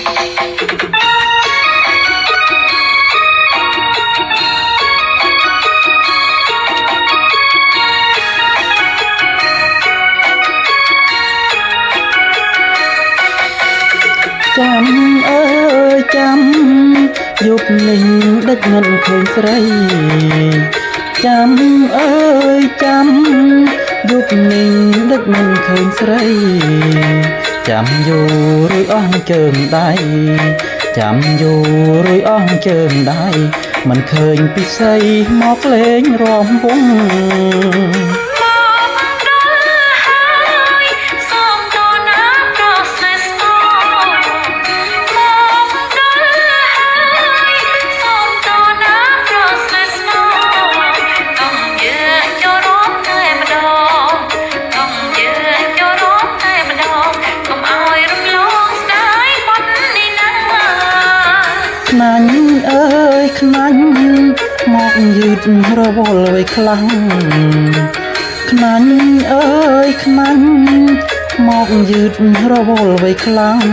ចាំអើយចាំយប់នេះដឹកមិនឃើញស្រីចាំអើយចាំយប់នេះដឹកមិនឃើញស្រីចាំយូររួយអស់ជើងដៃចាំយូររួយអស់ជើងដៃមិនឃើញពិសីមកលេងរំវង់ខ្នាញ់អើយខ្នាញ់មកយឺតរវល់ໄວខ្លាំងខ្នាញ់អើយខ្នាញ់មកយឺតរវល់ໄວខ្លាំង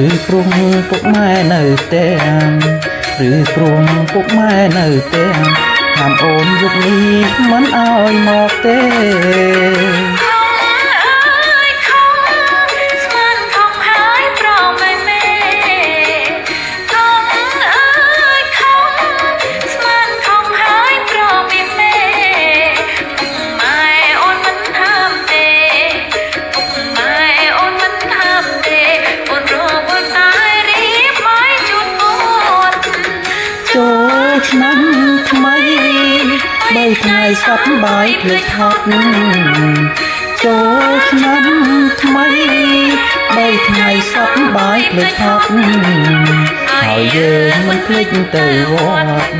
ឬព្រោះពុកម៉ែនៅទាំងឬព្រោះពុកម៉ែនៅទាំងហាមអូនយប់នេះមិនអោយមកទេឆ្នាំថ្មីបីថ្ងៃសប្បាយភ្លេចហត់ចូលឆ្នាំថ្មីបីថ្ងៃសប្បាយភ្លេចហត់ហើយយើងមិនភ្លេចទៅវត្ត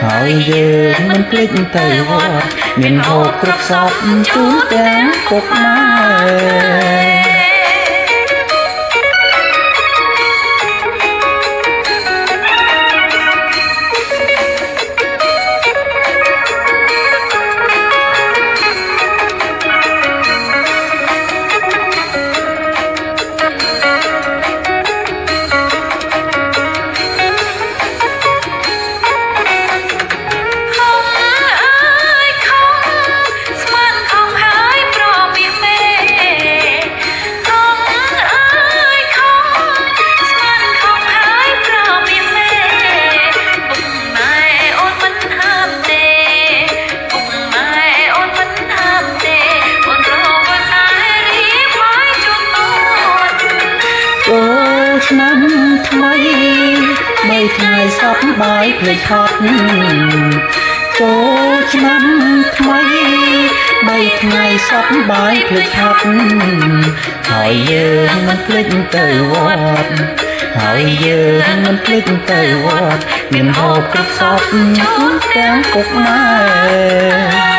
ហើយយើងមិនភ្លេចទៅវត្តមានហូបគ្រប់សពជូនទាំងពុកម៉ែឆ្នាំថ្មីបីថ្ងៃសប្បាយភ្លេចហត់ចូលឆ្នាំថ្មីបីថ្ងៃសប្បាយភ្លេចហត់ហើយយើងមិនភ្លេចទៅវត្តហើយយើងមិនភ្លេចទៅវត្តមានហូបគ្រប់សពជូនទាំងពុកម៉ែ